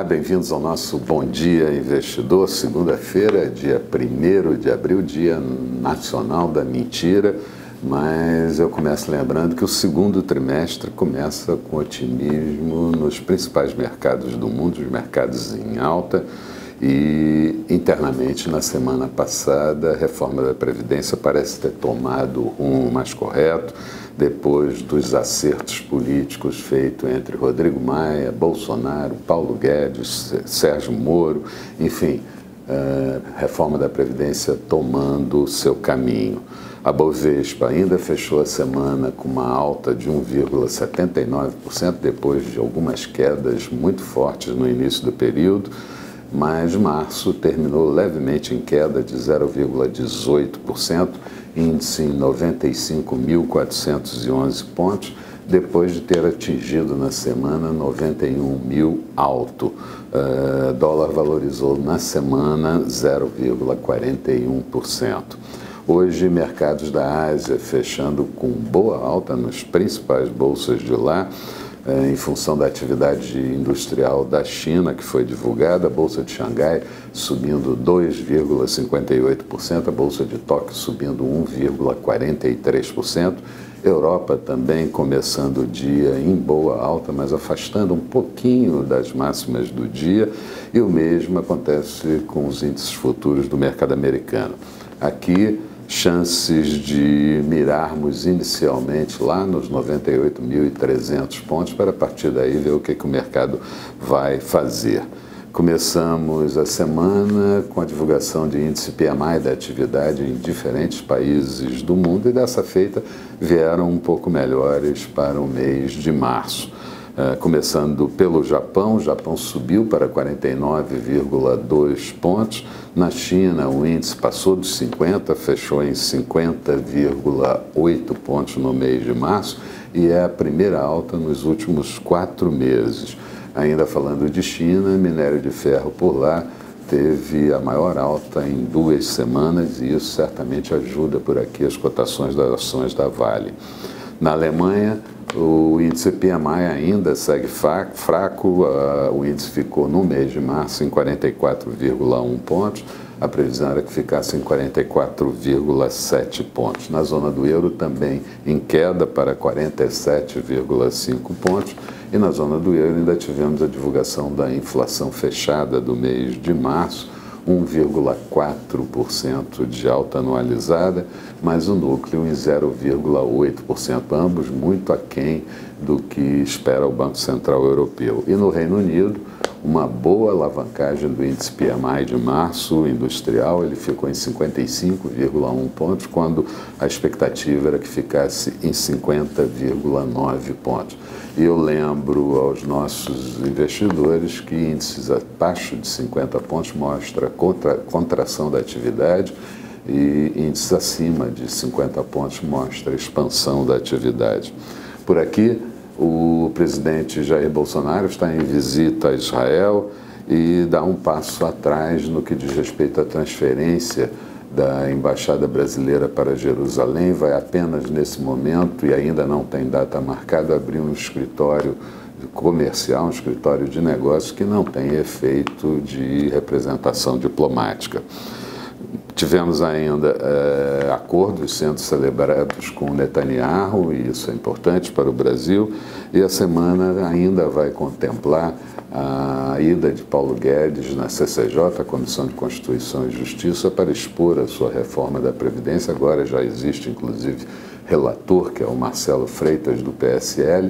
Olá, bem-vindos ao nosso Bom Dia Investidor, segunda-feira, dia 1º de abril, Dia Nacional da Mentira, mas eu começo lembrando que o segundo trimestre começa com otimismo nos principais mercados do mundo, os mercados em alta, e internamente na semana passada a reforma da Previdência parece ter tomado o rumo mais correto, depois dos acertos políticos feitos entre Rodrigo Maia, Bolsonaro, Paulo Guedes, Sérgio Moro, enfim, reforma da Previdência tomando o seu caminho. A Bovespa ainda fechou a semana com uma alta de 1,79%, depois de algumas quedas muito fortes no início do período, mas março terminou levemente em queda de 0,18%, índice em 95.411 pontos, depois de ter atingido na semana 91.000 alto. Dólar valorizou na semana 0,41%. Hoje, mercados da Ásia fechando com boa alta nas principais bolsas de lá, em função da atividade industrial da China, que foi divulgada, a Bolsa de Xangai subindo 2,58%, a Bolsa de Tóquio subindo 1,43%, Europa também começando o dia em boa alta, mas afastando um pouquinho das máximas do dia, e o mesmo acontece com os índices futuros do mercado americano. Aqui, chances de mirarmos inicialmente lá nos 98.300 pontos para a partir daí ver o que o mercado vai fazer. Começamos a semana com a divulgação de índice PMI da atividade em diferentes países do mundo e dessa feita vieram um pouco melhores para o mês de março. Começando pelo Japão, o Japão subiu para 49,2 pontos. Na China, o índice passou dos 50, fechou em 50,8 pontos no mês de março e é a primeira alta nos últimos 4 meses. Ainda falando de China, minério de ferro por lá teve a maior alta em 2 semanas e isso certamente ajuda por aqui as cotações das ações da Vale. Na Alemanha, o índice PMI ainda segue fraco, o índice ficou no mês de março em 44,1 pontos, a previsão era que ficasse em 44,7 pontos. Na zona do euro também em queda para 47,5 pontos e na zona do euro ainda tivemos a divulgação da inflação fechada do mês de março, 1,4% de alta anualizada, mas o núcleo em 0,8%, ambos muito aquém do que espera o Banco Central Europeu. E no Reino Unido, uma boa alavancagem do índice PMI de março industrial, ele ficou em 55,1 pontos, quando a expectativa era que ficasse em 50,9 pontos. E eu lembro aos nossos investidores que índices abaixo de 50 pontos mostra contração da atividade e índices acima de 50 pontos mostra expansão da atividade. Por aqui, o presidente Jair Bolsonaro está em visita a Israel e dá um passo atrás no que diz respeito à transferência da Embaixada Brasileira para Jerusalém, vai apenas nesse momento, e ainda não tem data marcada, abrir um escritório comercial, um escritório de negócios que não tem efeito de representação diplomática. Tivemos ainda acordos sendo celebrados com Netanyahu, e isso é importante para o Brasil, e a semana ainda vai contemplar a ida de Paulo Guedes na CCJ, a Comissão de Constituição e Justiça, para expor a sua reforma da Previdência. Agora já existe, inclusive, relator, que é o Marcelo Freitas, do PSL,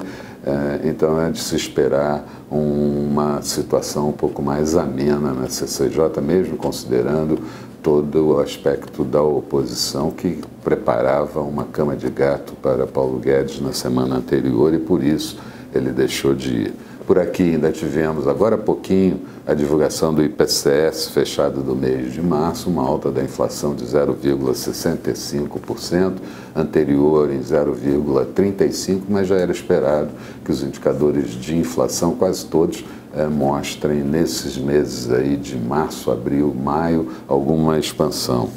então é de se esperar uma situação um pouco mais amena na CCJ, mesmo considerando todo o aspecto da oposição que preparava uma cama de gato para Paulo Guedes na semana anterior e por isso ele deixou de ir. Por aqui ainda tivemos, agora há pouquinho, a divulgação do IPCS fechado do mês de março, uma alta da inflação de 0,65%, anterior em 0,35%, mas já era esperado que os indicadores de inflação, quase todos, mostrem nesses meses aí de março, abril, maio, alguma expansão.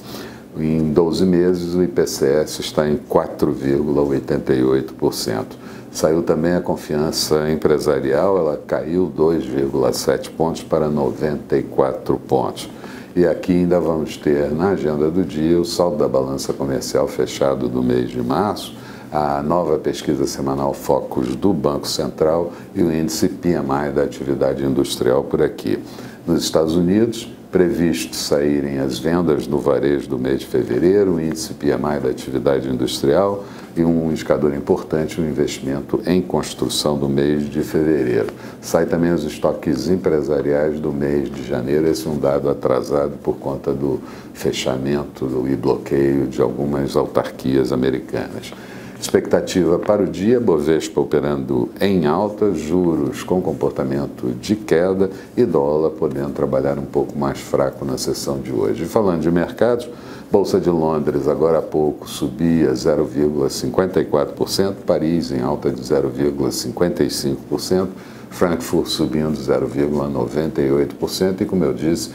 Em 12 meses, o IPCS está em 4,88%. Saiu também a confiança empresarial, ela caiu 2,7 pontos para 94 pontos. E aqui ainda vamos ter na agenda do dia o saldo da balança comercial fechado do mês de março, a nova pesquisa semanal Focus do Banco Central e o índice PMI da atividade industrial por aqui. Nos Estados Unidos, previsto saírem as vendas no varejo do mês de fevereiro, o índice PMI da atividade industrial e um indicador importante, o investimento em construção do mês de fevereiro. Sai também os estoques empresariais do mês de janeiro, esse é um dado atrasado por conta do fechamento e bloqueio de algumas autarquias americanas. Expectativa para o dia, Bovespa operando em alta, juros com comportamento de queda e dólar podendo trabalhar um pouco mais fraco na sessão de hoje. Falando de mercados, Bolsa de Londres agora há pouco subia 0,54%, Paris em alta de 0,55%, Frankfurt subindo 0,98% e, como eu disse,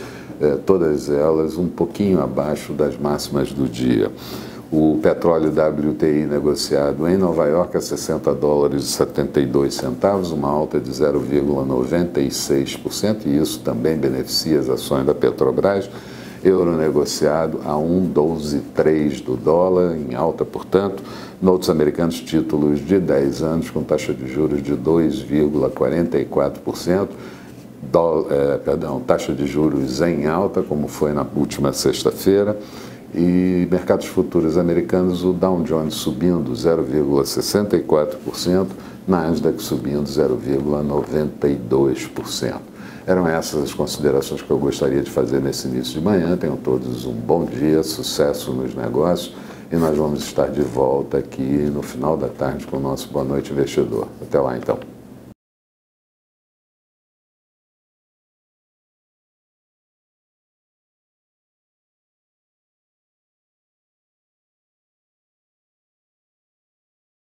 todas elas um pouquinho abaixo das máximas do dia. O petróleo WTI negociado em Nova York a $60,72, uma alta de 0,96%, e isso também beneficia as ações da Petrobras. Euro negociado a 1,123 do dólar, em alta, portanto. Notos americanos, títulos de 10 anos com taxa de juros de 2,44%. Taxa de juros em alta, como foi na última sexta-feira. E mercados futuros americanos, o Dow Jones subindo 0,64%, Nasdaq subindo 0,92%. Eram essas as considerações que eu gostaria de fazer nesse início de manhã. Tenham todos um bom dia, sucesso nos negócios e nós vamos estar de volta aqui no final da tarde com o nosso Boa Noite Investidor. Até lá então.